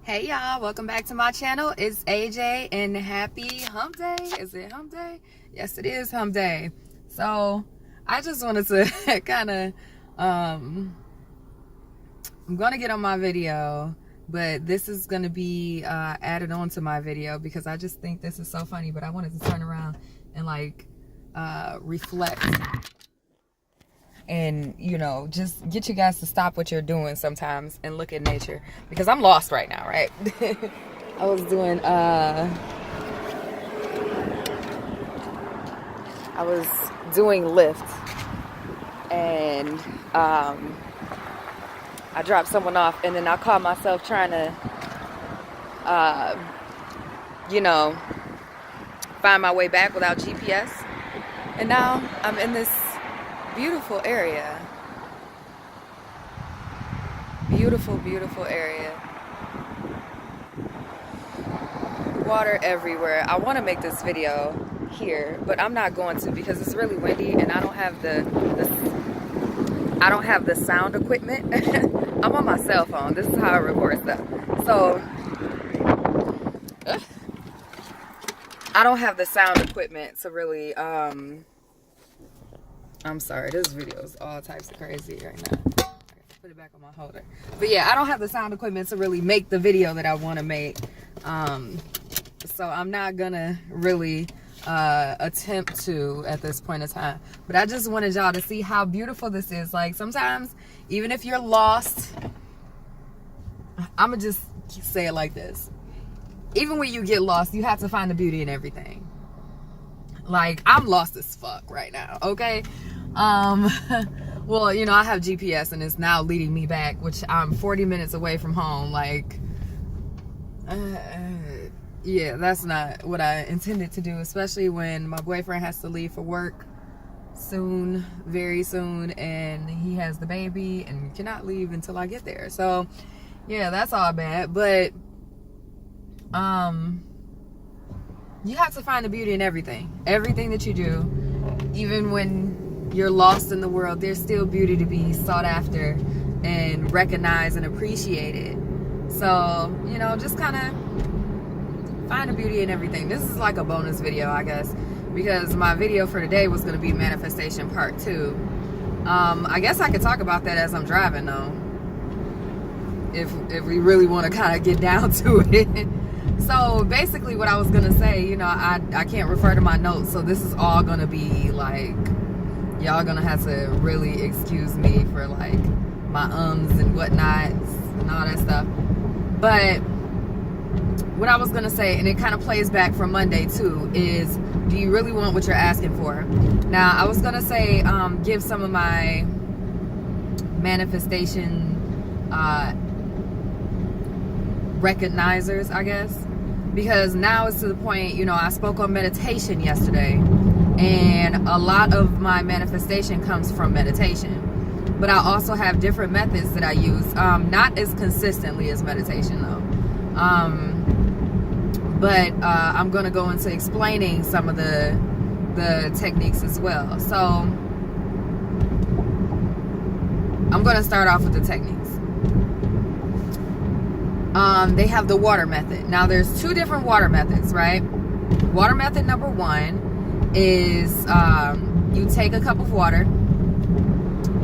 Hey y'all, welcome back to my channel. It's AJ and happy hump day. Is it hump day? Yes, it is hump day. So I just wanted to kind of I'm gonna get on my video, but this is gonna be added on to my video because I just think this is so funny. But I wanted to turn around and like reflect and, you know, just get you guys to stop what you're doing sometimes and look at nature, because I'm lost right now, right? I was doing Lyft, and I dropped someone off, and then I caught myself trying to you know, find my way back without GPS, and now I'm in this beautiful area. Beautiful area. Water everywhere. I want to make this video here, but I'm not going to because it's really windy and I don't have the sound equipment. I'm on my cell phone. This is how I record stuff. So I don't have the sound equipment to really I'm sorry, this video is all types of crazy right now. I have to put it back on my holder. But yeah, I don't have the sound equipment to really make the video that I want to make. So I'm not gonna really attempt to at this point in time. But I just wanted y'all to see how beautiful this is. Like, sometimes, even if you're lost, I'ma just say it like this. Even when you get lost, you have to find the beauty in everything. Like, I'm lost as fuck right now, okay? Well, you know, I have GPS and it's now leading me back, which I'm 40 minutes away from home. Like, yeah, that's not what I intended to do, especially when my boyfriend has to leave for work soon, very soon, and he has the baby and cannot leave until I get there. So, yeah, that's all bad, but, you have to find the beauty in everything that you do. Even when you're lost in the world, there's still beauty to be sought after and recognized and appreciated. So, you know, just kind of find the beauty in everything. This is like a bonus video, I guess, because my video for today was going to be manifestation part 2. I guess I could talk about that as I'm driving, though, if we really want to kind of get down to it. So basically what I was gonna say, you know, I can't refer to my notes, so this is all gonna be like, y'all gonna have to really excuse me for like my ums and whatnots and all that stuff. But what I was gonna say, and it kind of plays back from Monday too, is, do you really want what you're asking for? Now, I was gonna say, give some of my manifestation recognizers, I guess, because now it's to the point, you know, I spoke on meditation yesterday, and a lot of my manifestation comes from meditation, but I also have different methods that I use, not as consistently as meditation though, but I'm going to go into explaining some of the techniques as well. So I'm going to start off with the techniques. They have the water method. Now, there's 2 different water methods, right? Water method number 1 is you take a cup of water,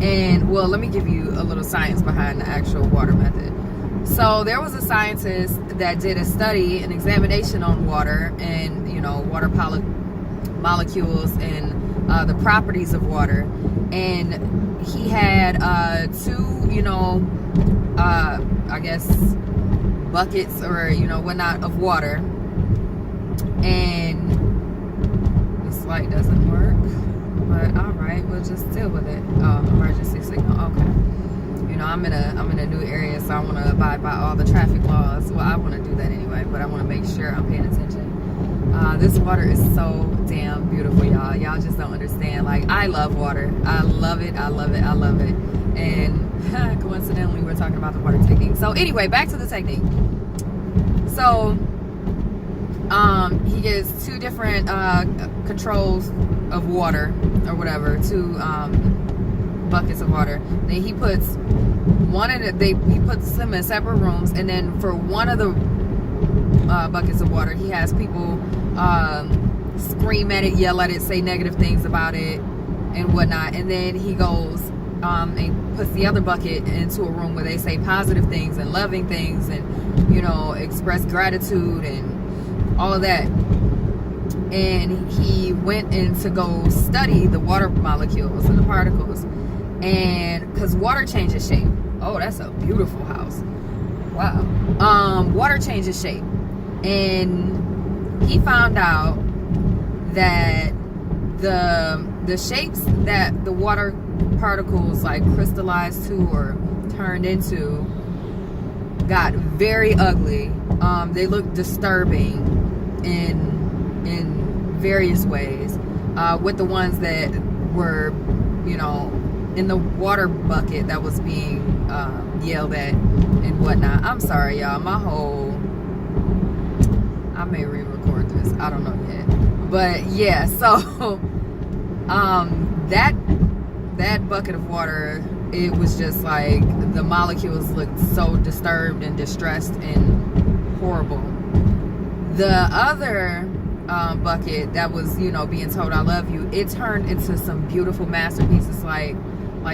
and, well, let me give you a little science behind the actual water method. So there was a scientist that did a study, an examination on water and, you know, water molecules and the properties of water, and he had 2, you know, I guess buckets or, you know, whatnot of water, and this light doesn't work, but all right, we'll just deal with it. Oh, emergency signal. Okay, you know, I'm in a new area, so I want to abide by all the traffic laws. Well, I want to do that anyway, but I want to make sure I'm paying attention. This water is so damn beautiful, y'all just don't understand. Like, I love water. I love it. And coincidentally, we're talking about the water technique. So anyway, back to the technique. So he gets 2 different controls of water or whatever, 2 buckets of water. Then he puts he puts them in separate rooms, and then for one of the buckets of water, he has people scream at it, yell at it, say negative things about it and whatnot. And then he goes and puts the other bucket into a room where they say positive things and loving things and, you know, express gratitude and all of that. And he went in to go study the water molecules and the particles, and because water changes shape. Oh, that's a beautiful house. Wow. Water changes shape, and he found out that the shapes that the water particles like crystallized to or turned into got very ugly. They looked disturbing in various ways, with the ones that were, you know, in the water bucket that was being yelled at and whatnot. I'm sorry, y'all. I may re-record this. I don't know yet. But yeah, so that bucket of water, it was just like the molecules looked so disturbed and distressed and horrible. The other bucket that was, you know, being told I love you, it turned into some beautiful masterpieces. Like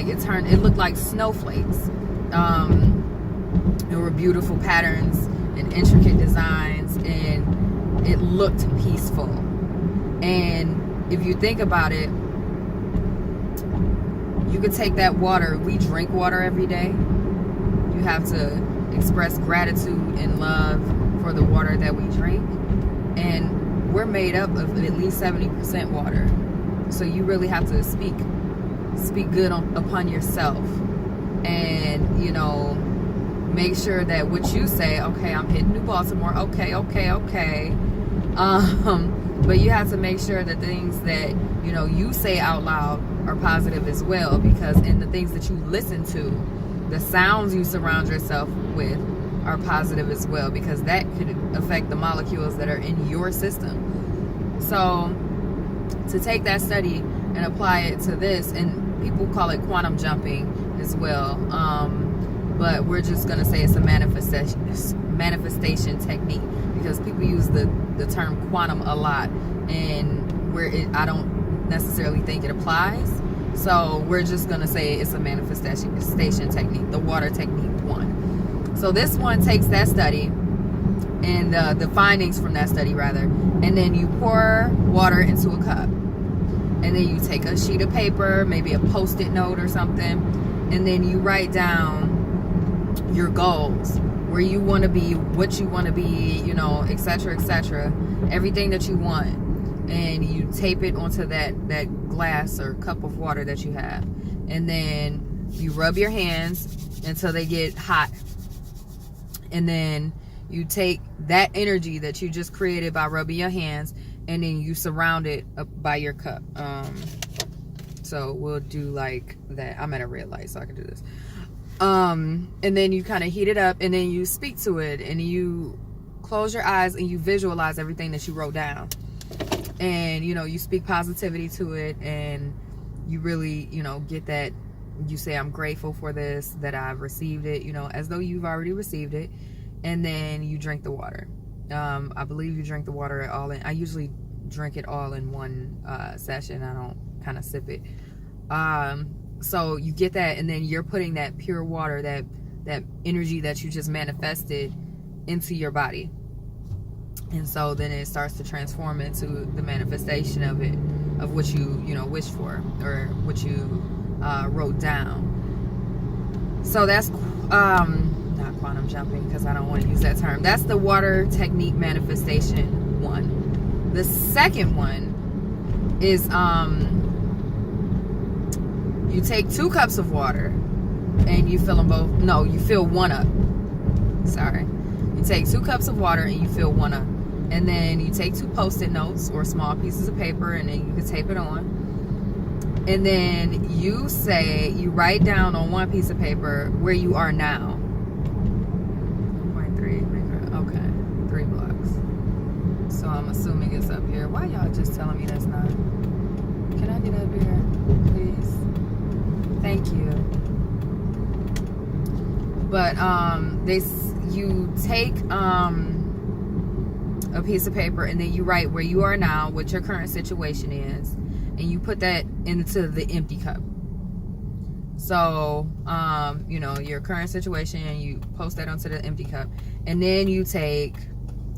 it looked like snowflakes. There were beautiful patterns and intricate designs, and it looked peaceful. And if you think about it, you could take that water. We drink water every day. You have to express gratitude and love for the water that we drink, and we're made up of at least 70% water. So you really have to speak good upon yourself, and, you know, make sure that what you say, okay, I'm hitting New Baltimore, okay. But you have to make sure that things that, you know, you say out loud are positive as well, because in the things that you listen to, the sounds you surround yourself with are positive as well, because that could affect the molecules that are in your system. So to take that study and apply it to this, and people call it quantum jumping as well, but we're just going to say it's a manifestation technique, because people use the term quantum a lot, and I don't necessarily think it applies. So we're just going to say it's a manifestation technique, the water technique 1. So this one takes that study and the findings from that study rather, and then you pour water into a cup, and then you take a sheet of paper, maybe a post-it note or something, and then you write down your goals, where you want to be, what you want to be, you know, etc., everything that you want, and you tape it onto that glass or cup of water that you have, and then you rub your hands until they get hot, and then you take that energy that you just created by rubbing your hands, and then you surround it up by your cup. So we'll do like that. I'm at a red light, so I can do this. And then you kind of heat it up, and then you speak to it, and you close your eyes and you visualize everything that you wrote down, and, you know, you speak positivity to it, and you really, you know, get that. You say, I'm grateful for this, that I've received it, you know, as though you've already received it. And then you drink the water. I believe you drink the water all in. I usually drink it all in one session. I don't kind of sip it. So you get that, and then you're putting that pure water, that energy that you just manifested, into your body. And so then it starts to transform into the manifestation of it, of what you wished for, or what you wrote down. So that's not quantum jumping, because I don't want to use that term. That's the water technique manifestation 1. The second one is you take 2 cups of water and you fill them both. No, you fill one up. Sorry. You take 2 cups of water and you fill one up. And then you take 2 post-it notes or small pieces of paper, and then you can tape it on. And then you write down on one piece of paper where you are now. 0.3, okay, 3 blocks. So I'm assuming it's up here. Why y'all just telling me that's not? Can I get up here, please? Thank you. But you take a piece of paper, and then you write where you are now, what your current situation is, and you put that into the empty cup. So you know, your current situation, and you post that onto the empty cup, and then you take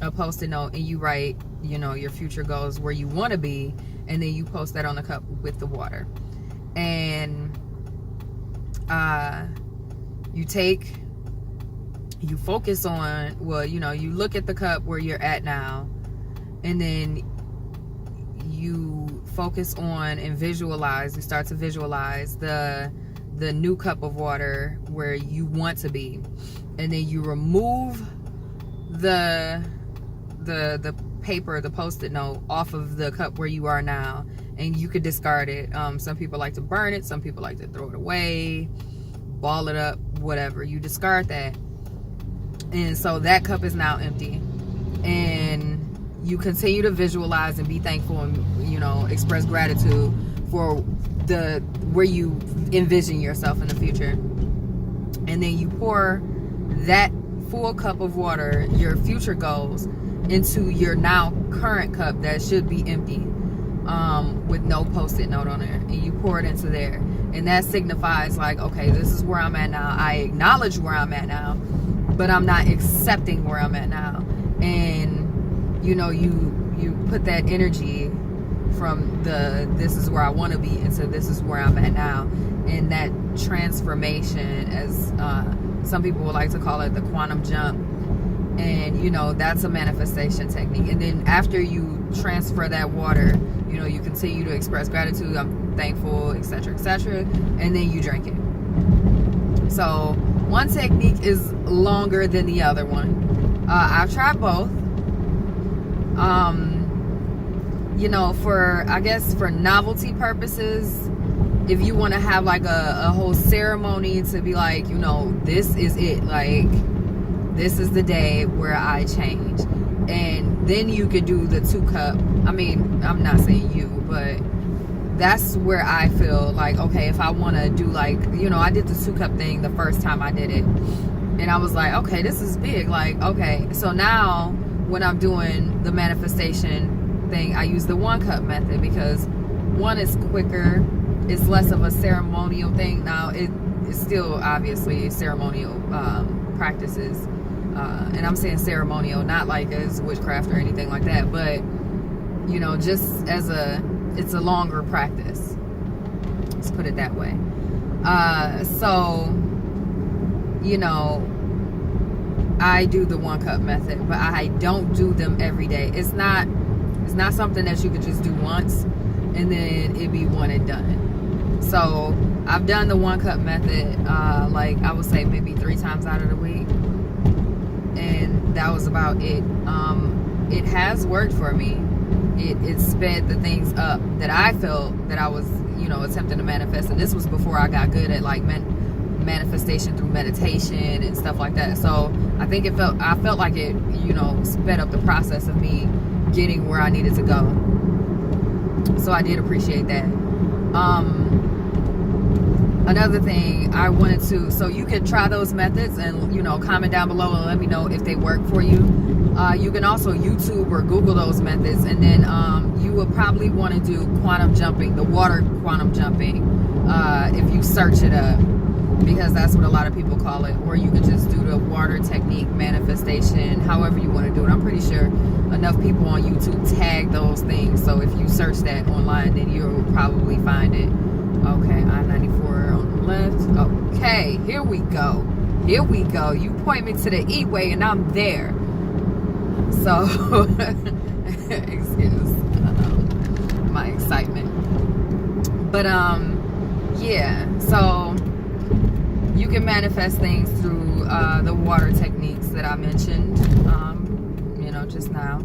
a post-it note and you write, you know, your future goals, where you want to be, and then you post that on the cup with the water. And you focus on, well, you know, you look at the cup where you're at now, and then you focus on and visualize, you start to visualize the new cup of water where you want to be, and then you remove the paper, the post-it note, off of the cup where you are now, and you could discard it. Some people like to burn it, some people like to throw it away, ball it up, whatever. You discard that, and so that cup is now empty, and you continue to visualize and be thankful, and, you know, express gratitude for where you envision yourself in the future. And then you pour that full cup of water, your future goals, into your now current cup that should be empty, with no post-it note on it, and you pour it into there. And that signifies, like, okay, this is where I'm at now. I acknowledge where I'm at now, but I'm not accepting where I'm at now. And, you know, you put that energy from this is where I want to be into this is where I'm at now. And that transformation, as some people would like to call it, the quantum jump. And, you know, that's a manifestation technique. And then after you transfer that water, you know, you continue to express gratitude, I'm thankful, etc., etc., and then you drink it. So one technique is longer than the other one. I've tried both. You know, for novelty purposes, if you want to have like a whole ceremony to be like, you know, this is it, like, this is the day where I change. And then you could do the 2 cup. I mean, I'm not saying you, but that's where I feel like, okay, if I want to do, like, you know, I did the 2 cup thing the first time I did it, and I was like, okay, this is big. Like, okay, so now when I'm doing the manifestation thing, I use the 1 cup method, because 1 is quicker, it's less of a ceremonial thing. Now it's still obviously ceremonial practices, and I'm saying ceremonial, not like as witchcraft or anything like that, but, you know, just as it's a longer practice, let's put it that way. So, you know, I do the 1 cup method, but I don't do them every day. It's not something that you could just do once and then it'd be one and done. So I've done the 1 cup method, like I would say maybe 3 times out of the week, and that was about it. It has worked for me. It sped the things up that I felt that I was, you know, attempting to manifest. And this was before I got good at, like, manifestation through meditation and stuff like that. So I think I felt like it, you know, sped up the process of me getting where I needed to go. So I did appreciate that. Another thing I wanted to, so you can try those methods and, you know, comment down below and let me know if they work for you. You can also YouTube or Google those methods, and then you will probably want to do quantum jumping, the water quantum jumping, if you search it up, because that's what a lot of people call it. Or you can just do the water technique manifestation, however you want to do it. I'm pretty sure enough people on YouTube tag those things, so if you search that online, then you'll probably find it. Okay, I-94 on the left. Okay, here we go. Here we go. You point me to the E-way and I'm there. So, excuse my excitement. But, yeah. So, you can manifest things through the water techniques that I mentioned, you know, just now.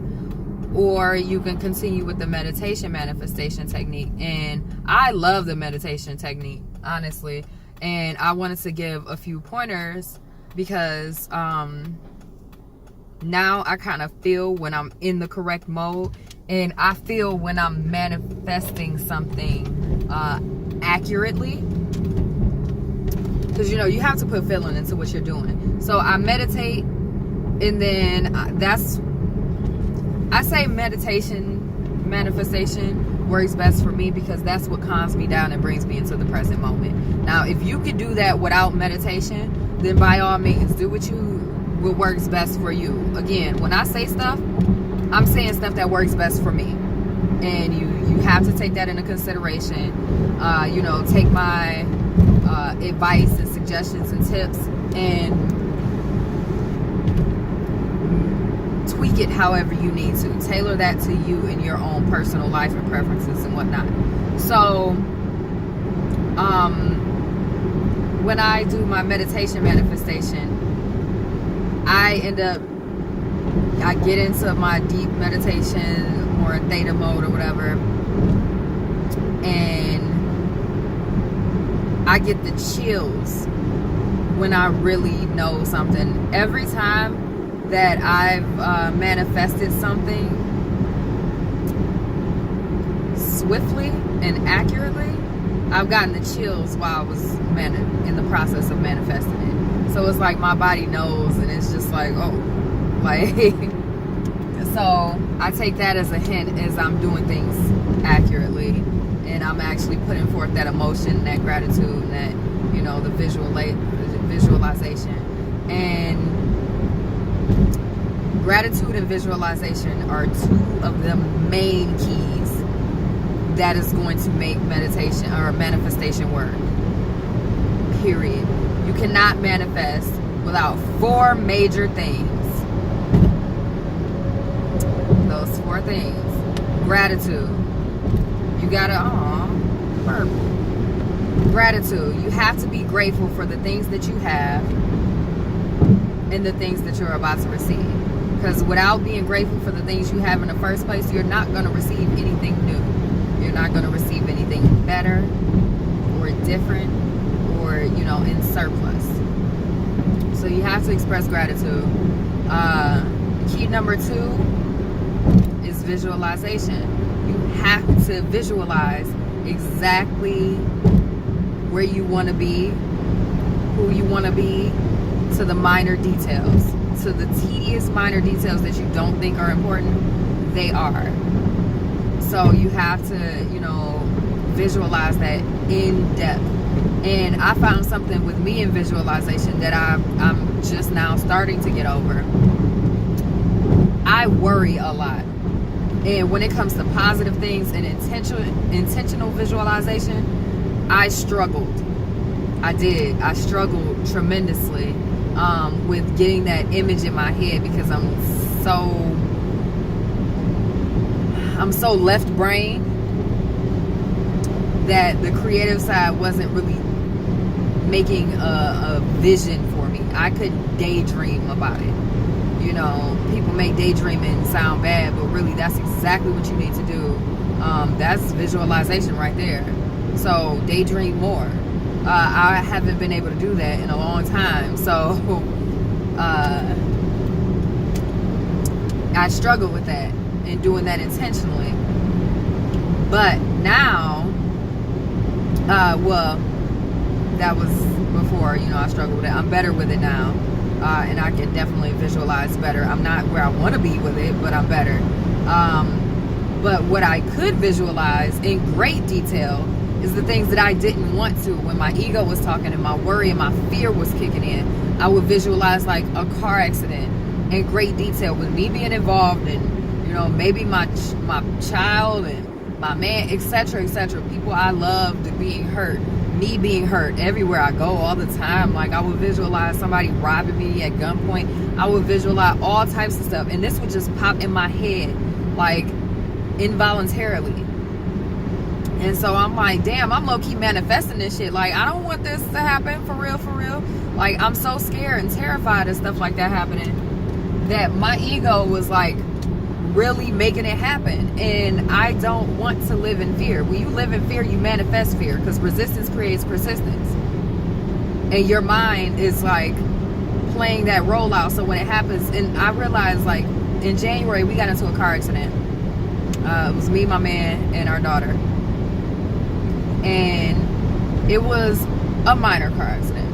Or you can continue with the meditation manifestation technique. And I love the meditation technique, honestly. And I wanted to give a few pointers because now I kind of feel when I'm in the correct mode. And I feel when I'm manifesting something accurately. because you know you have to put feeling into what you're doing. So I meditate, and then I say meditation, manifestation works best for me because that's what calms me down and brings me into the present moment. Now, if you could do that without meditation, then by all means, do what works best for you. Again, when I say stuff, I'm saying stuff that works best for me. And you have to take that into consideration. You know, take my advice and suggestions and tips and tweak it however you need to. Tailor that to you in your own personal life and preferences and whatnot. So, when I do my meditation manifestation, I get into my deep meditation or theta mode or whatever, and I get the chills when I really know something. Every time that I've manifested something swiftly and accurately, I've gotten the chills while I was in the process of manifesting it. So it's like my body knows, and it's just like, oh, like, so I take that as a hint as I'm doing things accurately, and I'm actually putting forth that emotion, that gratitude, and that, you know, the visualization. And gratitude and visualization are two of the main keys that is going to make meditation or manifestation work. Period. You cannot manifest without 4 major things. Those 4 things. Gratitude. You gotta, gratitude. You have to be grateful for the things that you have and the things that you're about to receive. Because without being grateful for the things you have in the first place, you're not going to receive anything new. You're not going to receive anything better or different or, you know, in surplus. So you have to express gratitude. Key number 2 is visualization. You have to visualize exactly where you want to be, who you want to be, to the minor details. To the tedious minor details that you don't think are important, they are. So you have to, you know, visualize that in depth. And I found something with me in visualization that I'm just now starting to get over. I worry a lot. And when it comes to positive things and intentional visualization, I struggled. I did. I struggled tremendously with getting that image in my head because I'm so left brain that the creative side wasn't really making a vision for me. I could daydream about it. You know, people make daydreaming sound bad, but really that's exactly what you need to do. That's visualization right there. So daydream more. I haven't been able to do that in a long time. So I struggle with that and doing that intentionally. But now, well, that was before, you know, I struggled with it. I'm better with it now. And I can definitely visualize better. I'm not where I want to be with it, but I'm better. But what I could visualize in great detail is the things that I didn't want to. When my ego was talking and my worry and my fear was kicking in, I would visualize like a car accident in great detail with me being involved and, you know, maybe my child and my man, etc., etc. People I loved being hurt, me being hurt everywhere I go all the time. Like I would visualize somebody robbing me at gunpoint. I would visualize all types of stuff, and this would just pop in my head like involuntarily. And so I'm like, damn, I'm low-key manifesting this shit. Like, I don't want this to happen for real, for real. Like, I'm so scared and terrified of stuff like that happening that my ego was like really making it happen. And I don't want to live in fear. When you live in fear, you manifest fear because resistance creates persistence. And your mind is like playing that role out. So when it happens, and I realized like in January, we got into a car accident. It was me, my man, and our daughter. And it was a minor car accident.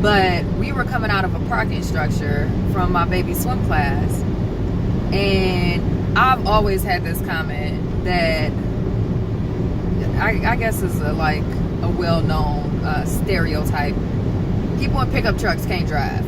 But we were coming out of a parking structure from my baby swim class, and I've always had this comment that I guess is a well-known stereotype. People in pickup trucks can't drive.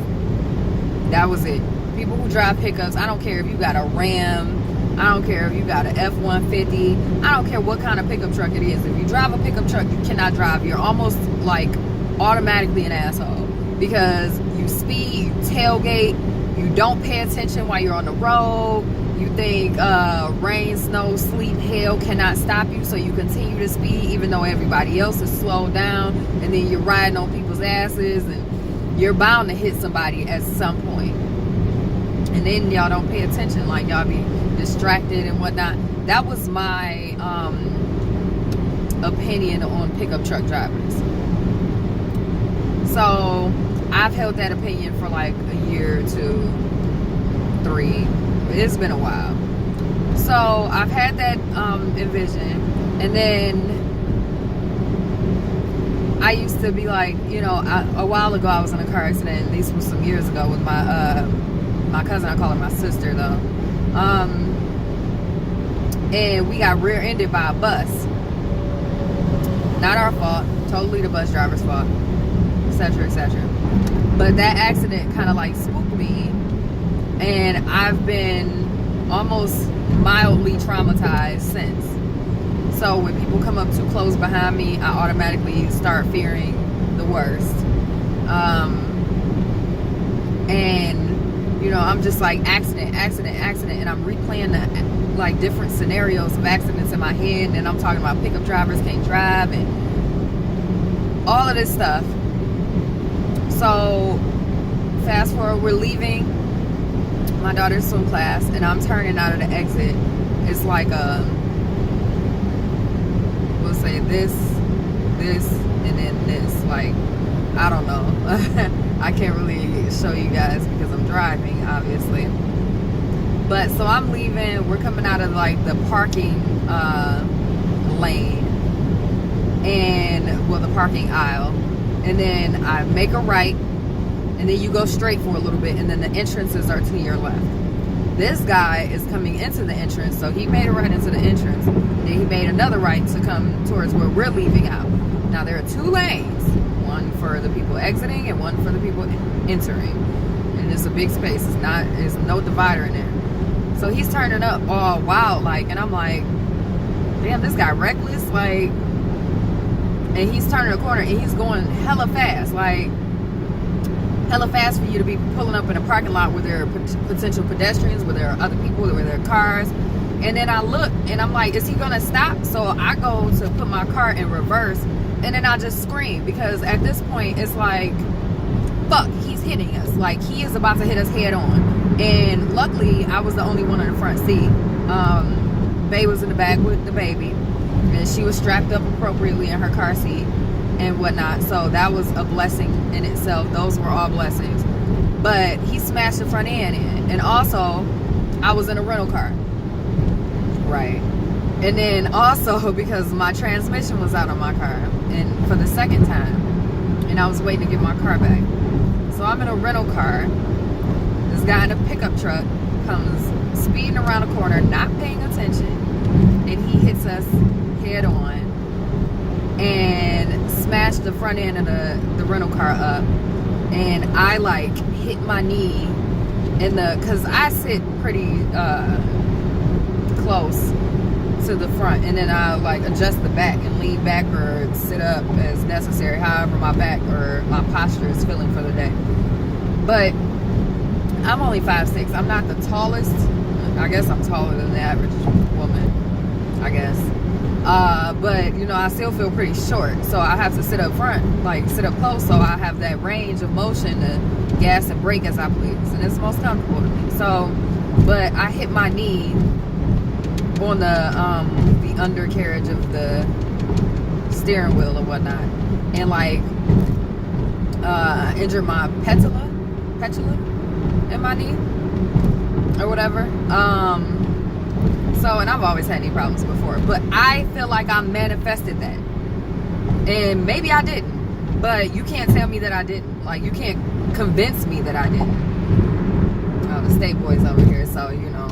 That was it. People who drive pickups, I don't care if you got a Ram, I don't care if you got an F-150, I don't care what kind of pickup truck it is. If you drive a pickup truck, you cannot drive. You're almost like automatically an asshole, because you speed, you tailgate, you don't pay attention while you're on the road. You think rain, snow, sleet, hail cannot stop you, so you continue to speed even though everybody else is slowed down, and then you're riding on people's asses, and you're bound to hit somebody at some point. And then y'all don't pay attention, like y'all be distracted and whatnot. That was my opinion on pickup truck drivers. So I've held that opinion for like a year or 2, 3. It's been a while. So I've had that envision, and then I used to be like, a while ago I was in a car accident. These were some years ago with my cousin. I call her my sister though. And we got rear-ended by a bus. Not our fault. Totally the bus driver's fault. Etc. Etc. But that accident kind of like spooked me. And I've been almost mildly traumatized since. So when people come up too close behind me, I automatically start fearing the worst. And I'm just like accident, and I'm replaying like different scenarios of accidents in my head, and I'm talking about pickup drivers can't drive and all of this stuff. So fast forward, we're leaving my daughter's swim class, and I'm turning out of the exit. It's like we'll say this, and then this. Like, I don't know. I can't really show you guys because I'm driving, obviously. But so I'm leaving. We're coming out of like the parking lane, and the parking aisle, and then I make a right. And then you go straight for a little bit, and then the entrances are to your left. This guy is coming into the entrance, so he made a right into the entrance. Then he made another right to come towards where we're leaving out. Now there are 2 lanes, one for the people exiting and one for the people entering. And it's a big space. There's no divider in there. So he's turning up all wild like, and I'm like, damn, this guy reckless, like. And he's turning a corner, and he's going hella fast, like. Hella fast for you to be pulling up in a parking lot where there are potential pedestrians, where there are other people, where there are cars. And then I look, and I'm like, is he gonna stop? So I go to put my car in reverse, and then I just scream, because at this point it's like, fuck, he's hitting us. Like, he is about to hit us head on. And luckily I was the only one in the front seat. Bae was in the back with the baby, and she was strapped up appropriately in her car seat and whatnot. So that was a blessing in itself. Those were all blessings. But he smashed the front end in. And also, I was in a rental car. Right. And then also because my transmission was out on my car, and for the second time, and I was waiting to get my car back. So I'm in a rental car. This guy in a pickup truck comes speeding around the corner, not paying attention, and he hits us head on and smashed the front end of the rental car up. And I like hit my knee in because I sit pretty close to the front, and then I like adjust the back and lean back or sit up as necessary, however my back or my posture is feeling for the day. But I'm only 5'6". I'm not the tallest. I guess I'm taller than the average woman, I guess. But I still feel pretty short, so I have to sit up front, like sit up close, so I have that range of motion to gas and brake as I please, and it's most comfortable to me. So, but I hit my knee on the undercarriage of the steering wheel or whatnot, and like injured my patella in my knee or whatever. So, and I've always had knee problems before, but I feel like I manifested that, and maybe I didn't, But you can't tell me that I didn't. Like, you can't convince me that I didn't. Oh, the state boy's over here, so, you know.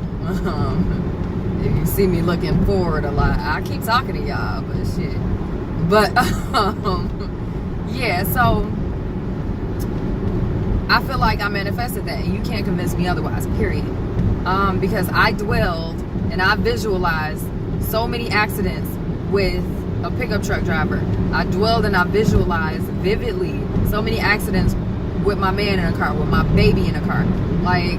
If you see me looking forward a lot, I keep talking to y'all, but shit. But, yeah, so I feel like I manifested that, and you can't convince me otherwise, period. Because I dwelled and I visualized so many accidents with a pickup truck driver. I dwelled and I visualized vividly so many accidents with my man in a car, with my baby in a car. Like,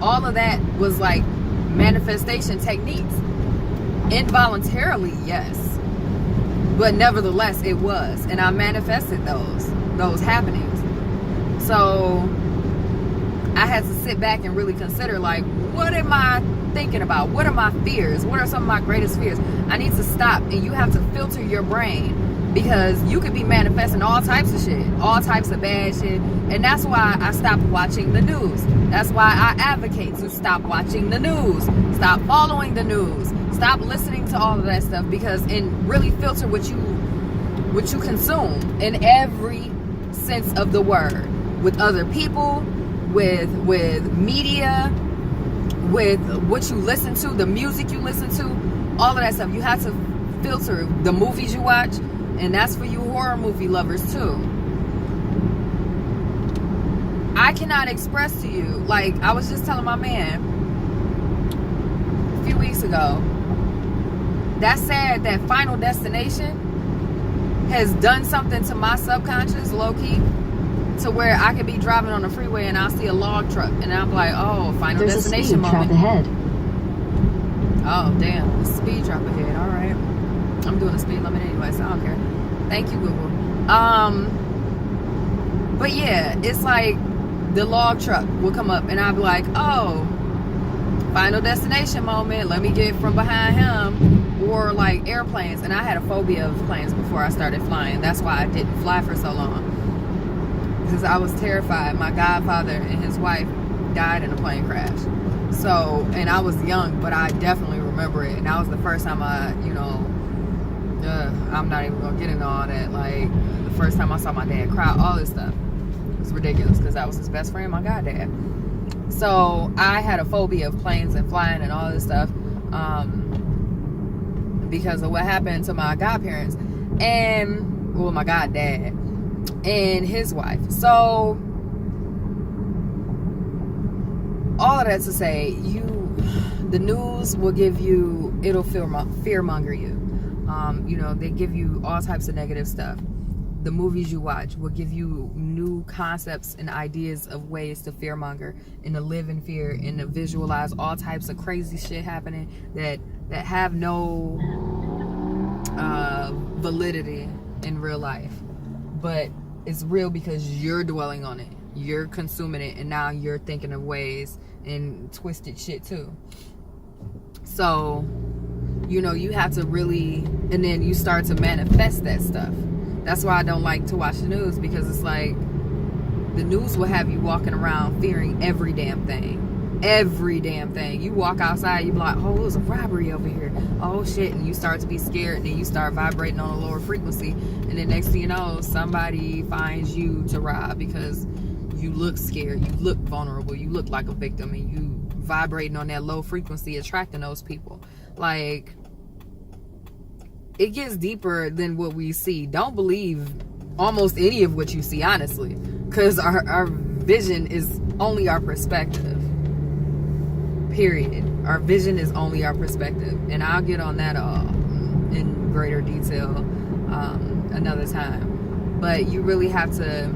all of that was like manifestation techniques. Involuntarily, yes, but nevertheless it was, and I manifested those happenings. So I had to sit back and really consider, like, what am I thinking about? What are my fears? What are some of my greatest fears? I need to stop, and you have to filter your brain, because you could be manifesting all types of shit, all types of bad shit. And that's why I stopped watching the news. That's why I advocate to stop watching the news, stop following the news, stop listening to all of that stuff, and really filter what you consume in every sense of the word, with other people, with media, with what you listen to, the music you listen to, all of that stuff. You have to filter the movies you watch, and that's for you horror movie lovers too. I cannot express to you, like I was just telling my man a few weeks ago, that's sad that Final Destination has done something to my subconscious, low-key, to where I could be driving on the freeway and I'll see a log truck and I'm like, oh, Final Destination moment. There's a speed trap ahead. Oh, damn, a speed trap ahead. All right. I'm doing a speed limit anyway, so I don't care. Thank you, Google. But yeah, it's like the log truck will come up and I'll be like, oh, Final Destination moment. Let me get from behind him. Or like airplanes. And I had a phobia of planes before I started flying. That's why I didn't fly for so long. Because I was terrified. My godfather and his wife died in a plane crash. So, and I was young, but I definitely remember it. And that was the first time I'm not even gonna get into all that. Like, the first time I saw my dad cry, all this stuff. It was ridiculous because that was his best friend, my goddad. So I had a phobia of planes and flying and all this stuff. Because of what happened to my godparents and, well, my goddad and his wife. So all of that to say, the news will give you, it'll fearmonger you. They give you all types of negative stuff. The movies you watch will give you new concepts and ideas of ways to fearmonger and to live in fear and to visualize all types of crazy shit happening that have no validity in real life. But it's real because you're dwelling on it. You're consuming it, and now you're thinking of ways and twisted shit too. So, you have to really, and then you start to manifest that stuff. That's why I don't like to watch the news, because it's like the news will have you walking around fearing every damn thing. Every damn thing. You walk outside, you be like, oh, there's a robbery over here. Oh shit, and you start to be scared, and then you start vibrating on a lower frequency, and then next thing you know, somebody finds you to rob because you look scared, you look vulnerable, you look like a victim, and you vibrating on that low frequency, attracting those people. Like, it gets deeper than what we see. Don't believe almost any of what you see, honestly, because our vision is only our perspective. Period. Our vision is only our perspective, and I'll get on that in greater detail another time. But you really have to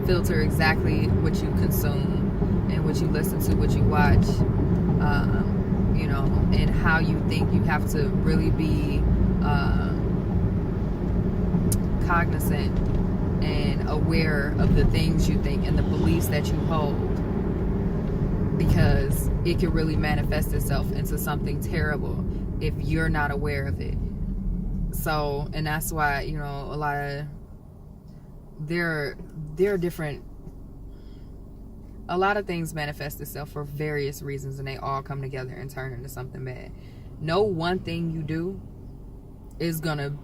filter exactly what you consume and what you listen to, what you watch, and how you think. You have to really be cognizant and aware of the things you think and the beliefs that you hold, because it can really manifest itself into something terrible if you're not aware of it. So, and that's why, a lot of, there are different, a lot of things manifest itself for various reasons, and they all come together and turn into something bad. No one thing you do is gonna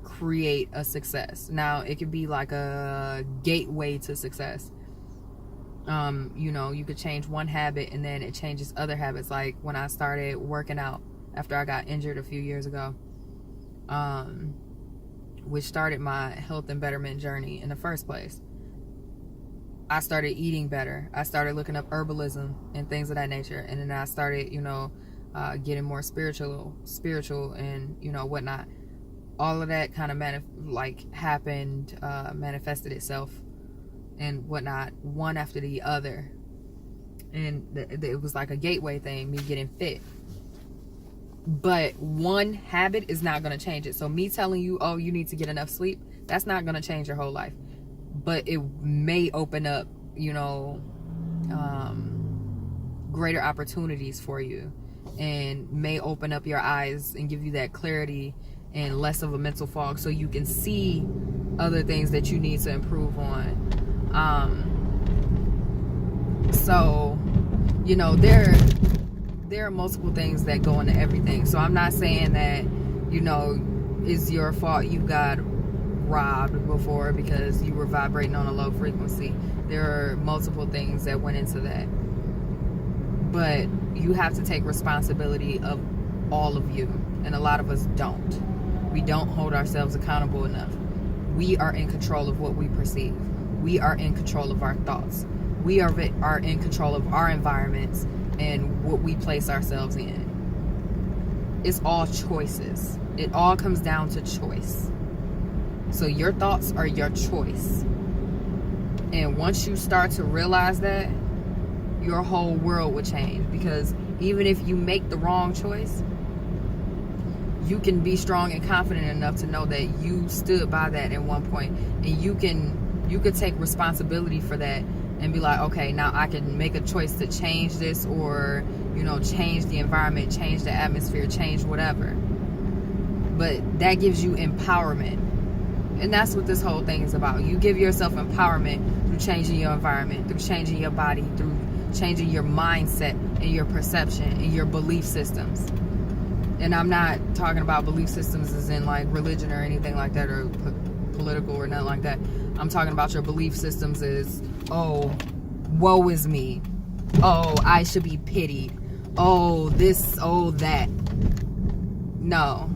create a success. Now, it could be like a gateway to success. You know, you could change one habit and then it changes other habits. Like when I started working out after I got injured a few years ago, which started my health and betterment journey in the first place. I started eating better. I started looking up herbalism and things of that nature. And then I started, you know, getting more spiritual and, you know, whatnot. All of that kind of manifested itself and whatnot, one after the other. And it was like a gateway thing, me getting fit. But one habit is not going to change it. So me telling you, oh, you need to get enough sleep, that's not going to change your whole life. But it may open up, you know, greater opportunities for you, and may open up your eyes and give you that clarity and less of a mental fog, so you can see other things that you need to improve on. So, you know, there are multiple things that go into everything. So I'm not saying that, you know, it's your fault you got robbed before because you were vibrating on a low frequency. There are multiple things that went into that. But you have to take responsibility of all of you. And a lot of us don't. We don't hold ourselves accountable enough. We are in control of what we perceive. We are in control of our thoughts. We are in control of our environments and what we place ourselves in. It's all choices. It all comes down to choice. So your thoughts are your choice. And once you start to realize that, your whole world will change. Because even if you make the wrong choice, you can be strong and confident enough to know that you stood by that at one point, and you could take responsibility for that and be like, okay, now I can make a choice to change this, or, you know, change the environment, change the atmosphere, change whatever. But that gives you empowerment. And that's what this whole thing is about. You give yourself empowerment through changing your environment, through changing your body, through changing your mindset and your perception and your belief systems. And I'm not talking about belief systems as in like religion or anything like that, or political or nothing like that. I'm talking about your belief systems as, oh, woe is me. Oh, I should be pitied. Oh, this, oh, that. No.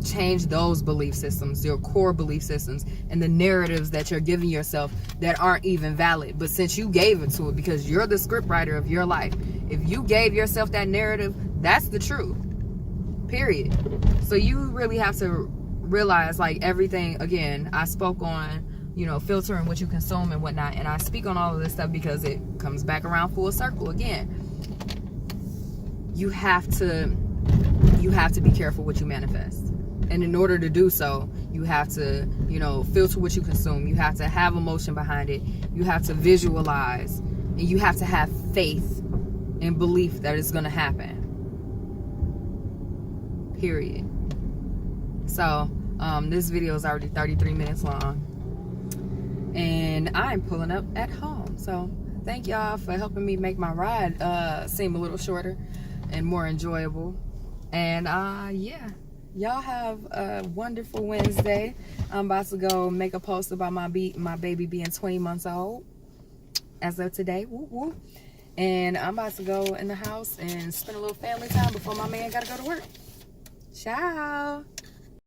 Change those belief systems, your core belief systems, and the narratives that you're giving yourself that aren't even valid. But since you gave it to it, because you're the scriptwriter of your life, if you gave yourself that narrative, that's the truth. Period. So you really have to realize, like, everything, again, I spoke on, you know, filtering what you consume and whatnot, and I speak on all of this stuff because it comes back around full circle again. You have to be careful what you manifest. And in order to do so, you have to, you know, filter what you consume. You have to have emotion behind it. You have to visualize. And you have to have faith and belief that it's going to happen. Period. So, this video is already 33 minutes long. And I'm pulling up at home. So, thank y'all for helping me make my ride seem a little shorter and more enjoyable. And, yeah. Y'all have a wonderful Wednesday. I'm about to go make a post about my baby being 20 months old as of today. Whoop, whoop. And I'm about to go in the house and spend a little family time before my man got to go to work. Ciao.